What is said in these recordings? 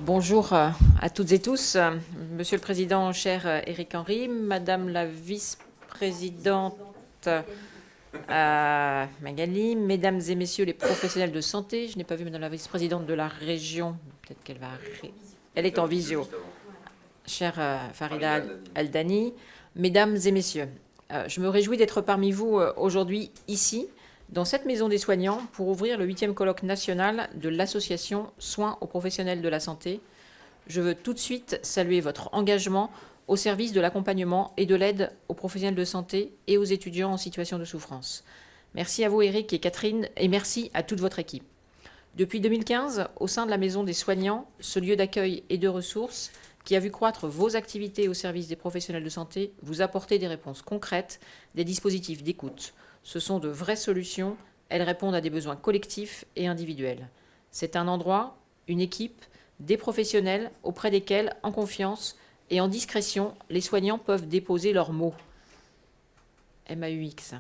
Bonjour à toutes et tous. Monsieur le Président, cher Éric Henry, Madame la Vice-présidente Magali, Mesdames et Messieurs les professionnels de santé, je n'ai pas vu Madame la Vice-présidente de la région, peut-être qu'elle va arriver. Elle est en visio. Chère Farida Aldani, Mesdames et Messieurs, je me réjouis d'être parmi vous aujourd'hui ici, dans cette maison des soignants, pour ouvrir le 8e colloque national de l'association Soins aux professionnels de la santé. Je veux tout de suite saluer votre engagement au service de l'accompagnement et de l'aide aux professionnels de santé et aux étudiants en situation de souffrance. Merci à vous, Éric et Catherine, et merci à toute votre équipe. Depuis 2015, au sein de la maison des soignants, ce lieu d'accueil et de ressources qui a vu croître vos activités au service des professionnels de santé, vous apportez des réponses concrètes, des dispositifs d'écoute. Ce sont de vraies solutions, elles répondent à des besoins collectifs et individuels. C'est un endroit, une équipe, des professionnels auprès desquels, en confiance et en discrétion, les soignants peuvent déposer leurs mots. MAUX,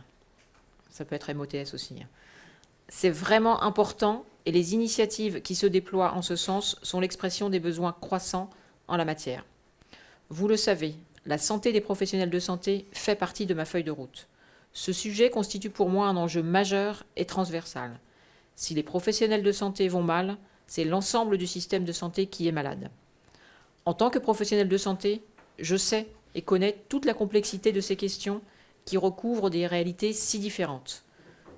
ça peut être MOTS aussi. C'est vraiment important et les initiatives qui se déploient en ce sens sont l'expression des besoins croissants en la matière. Vous le savez, la santé des professionnels de santé fait partie de ma feuille de route. Ce sujet constitue pour moi un enjeu majeur et transversal. Si les professionnels de santé vont mal, c'est l'ensemble du système de santé qui est malade. En tant que professionnel de santé, je sais et connais toute la complexité de ces questions qui recouvrent des réalités si différentes.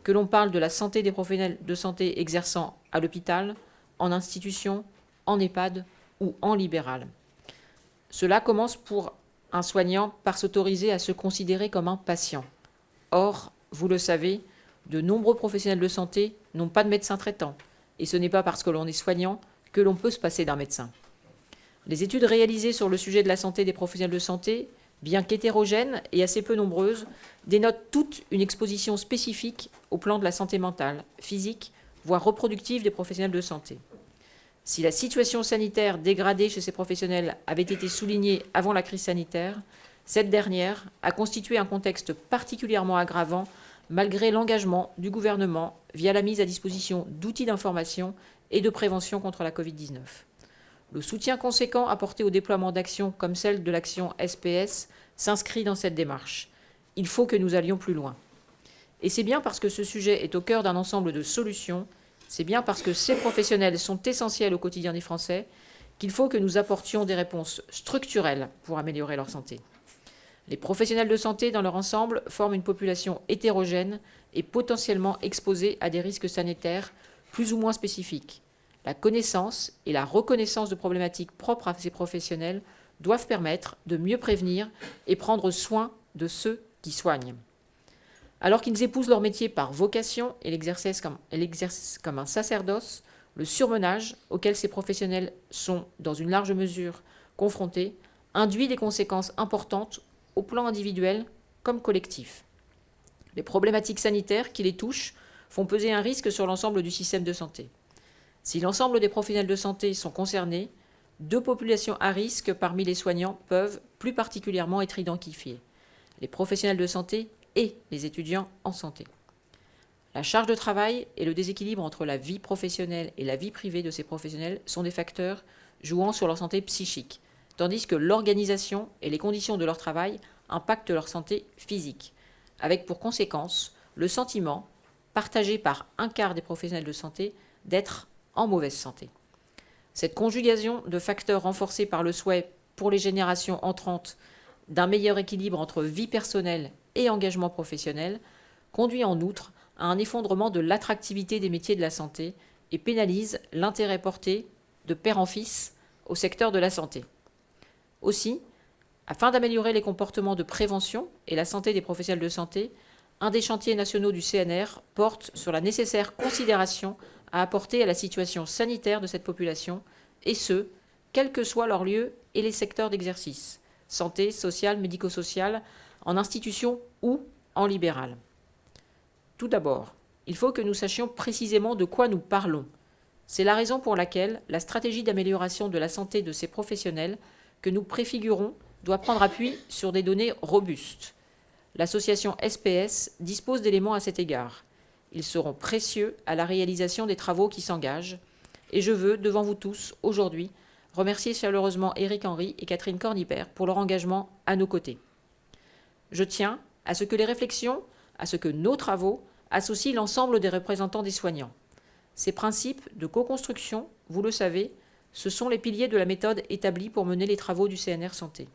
Que l'on parle de la santé des professionnels de santé exerçant à l'hôpital, en institution, en EHPAD ou en libéral. Cela commence pour un soignant par s'autoriser à se considérer comme un patient. Or, vous le savez, de nombreux professionnels de santé n'ont pas de médecin traitant, et ce n'est pas parce que l'on est soignant que l'on peut se passer d'un médecin. Les études réalisées sur le sujet de la santé des professionnels de santé, bien qu'hétérogènes et assez peu nombreuses, dénotent toute une exposition spécifique au plan de la santé mentale, physique, voire reproductive des professionnels de santé. Si la situation sanitaire dégradée chez ces professionnels avait été soulignée avant la crise sanitaire, cette dernière a constitué un contexte particulièrement aggravant malgré l'engagement du gouvernement via la mise à disposition d'outils d'information et de prévention contre la Covid-19. Le soutien conséquent apporté au déploiement d'actions comme celle de l'action SPS s'inscrit dans cette démarche. Il faut que nous allions plus loin. Et c'est bien parce que ce sujet est au cœur d'un ensemble de solutions, c'est bien parce que ces professionnels sont essentiels au quotidien des Français qu'il faut que nous apportions des réponses structurelles pour améliorer leur santé. Les professionnels de santé, dans leur ensemble, forment une population hétérogène et potentiellement exposée à des risques sanitaires plus ou moins spécifiques. La connaissance et la reconnaissance de problématiques propres à ces professionnels doivent permettre de mieux prévenir et prendre soin de ceux qui soignent. Alors qu'ils épousent leur métier par vocation et l'exercent comme un sacerdoce, le surmenage auquel ces professionnels sont, dans une large mesure, confrontés, induit des conséquences importantes au plan individuel comme collectif. Les problématiques sanitaires qui les touchent font peser un risque sur l'ensemble du système de santé. Si l'ensemble des professionnels de santé sont concernés, 2 populations à risque parmi les soignants peuvent plus particulièrement être identifiées: les professionnels de santé et les étudiants en santé. La charge de travail et le déséquilibre entre la vie professionnelle et la vie privée de ces professionnels sont des facteurs jouant sur leur santé psychique, tandis que l'organisation et les conditions de leur travail impactent leur santé physique, avec pour conséquence le sentiment, partagé par un quart des professionnels de santé, d'être en mauvaise santé. Cette conjugaison de facteurs renforcés par le souhait pour les générations entrantes d'un meilleur équilibre entre vie personnelle et engagement professionnel conduit en outre à un effondrement de l'attractivité des métiers de la santé et pénalise l'intérêt porté de père en fils au secteur de la santé. Aussi, afin d'améliorer les comportements de prévention et la santé des professionnels de santé, un des chantiers nationaux du CNR porte sur la nécessaire considération à apporter à la situation sanitaire de cette population, et ce, quel que soit leur lieu et les secteurs d'exercice, santé, sociale, médico-sociale, en institution ou en libéral. Tout d'abord, il faut que nous sachions précisément de quoi nous parlons. C'est la raison pour laquelle la stratégie d'amélioration de la santé de ces professionnels que nous préfigurons doit prendre appui sur des données robustes. L'association SPS dispose d'éléments à cet égard. Ils seront précieux à la réalisation des travaux qui s'engagent. Et je veux, devant vous tous, aujourd'hui, remercier chaleureusement Éric Henry et Catherine Cornibert pour leur engagement à nos côtés. Je tiens à ce que les réflexions, à ce que nos travaux associent l'ensemble des représentants des soignants. Ces principes de co-construction, vous le savez, ce sont les piliers de la méthode établie pour mener les travaux du CNR Santé.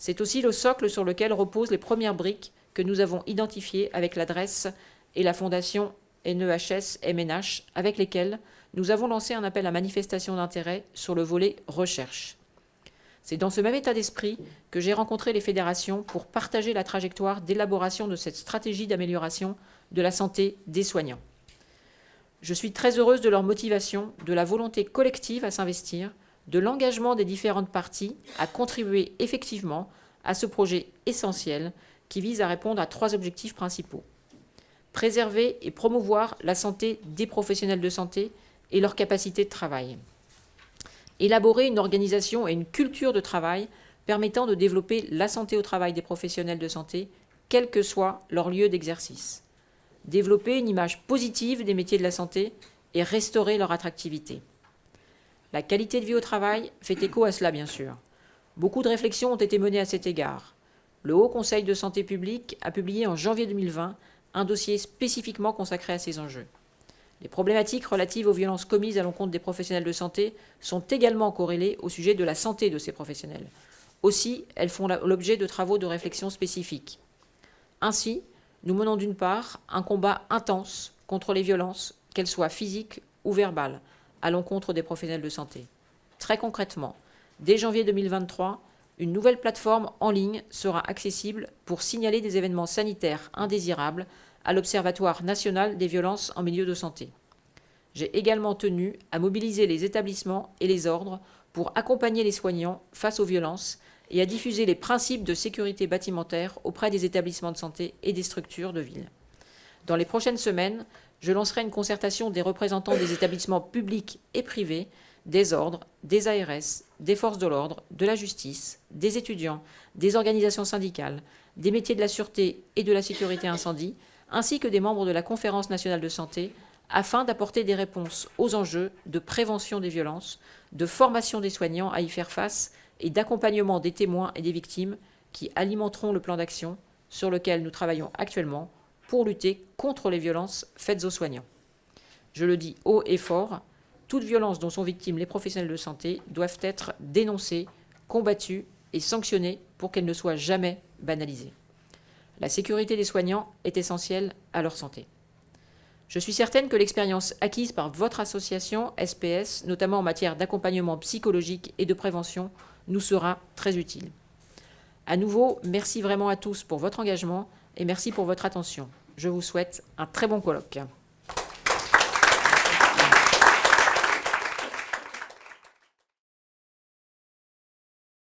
C'est aussi le socle sur lequel reposent les premières briques que nous avons identifiées avec l'adresse et la fondation NEHS-MNH, avec lesquelles nous avons lancé un appel à manifestation d'intérêt sur le volet recherche. C'est dans ce même état d'esprit que j'ai rencontré les fédérations pour partager la trajectoire d'élaboration de cette stratégie d'amélioration de la santé des soignants. Je suis très heureuse de leur motivation, de la volonté collective à s'investir, de l'engagement des différentes parties à contribuer effectivement à ce projet essentiel qui vise à répondre à 3 objectifs principaux. Préserver et promouvoir la santé des professionnels de santé et leur capacité de travail. Élaborer une organisation et une culture de travail permettant de développer la santé au travail des professionnels de santé, quel que soit leur lieu d'exercice. Développer une image positive des métiers de la santé et restaurer leur attractivité. La qualité de vie au travail fait écho à cela, bien sûr. Beaucoup de réflexions ont été menées à cet égard. Le Haut Conseil de santé publique a publié en janvier 2020 un dossier spécifiquement consacré à ces enjeux. Les problématiques relatives aux violences commises à l'encontre des professionnels de santé sont également corrélées au sujet de la santé de ces professionnels. Aussi, elles font l'objet de travaux de réflexion spécifiques. Ainsi, nous menons d'une part un combat intense contre les violences, qu'elles soient physiques ou verbales, à l'encontre des professionnels de santé. Très concrètement, dès janvier 2023, une nouvelle plateforme en ligne sera accessible pour signaler des événements sanitaires indésirables à l'Observatoire national des violences en milieu de santé. J'ai également tenu à mobiliser les établissements et les ordres pour accompagner les soignants face aux violences et à diffuser les principes de sécurité bâtimentaire auprès des établissements de santé et des structures de ville. Dans les prochaines semaines, je lancerai une concertation des représentants des établissements publics et privés, des ordres, des ARS, des forces de l'ordre, de la justice, des étudiants, des organisations syndicales, des métiers de la sûreté et de la sécurité incendie, ainsi que des membres de la Conférence nationale de santé, afin d'apporter des réponses aux enjeux de prévention des violences, de formation des soignants à y faire face et d'accompagnement des témoins et des victimes qui alimenteront le plan d'action sur lequel nous travaillons actuellement pour lutter contre les violences faites aux soignants. Je le dis haut et fort, toutes violences dont sont victimes les professionnels de santé doivent être dénoncées, combattues et sanctionnées pour qu'elles ne soient jamais banalisées. La sécurité des soignants est essentielle à leur santé. Je suis certaine que l'expérience acquise par votre association SPS, notamment en matière d'accompagnement psychologique et de prévention, nous sera très utile. À nouveau, merci vraiment à tous pour votre engagement et merci pour votre attention. Je vous souhaite un très bon colloque.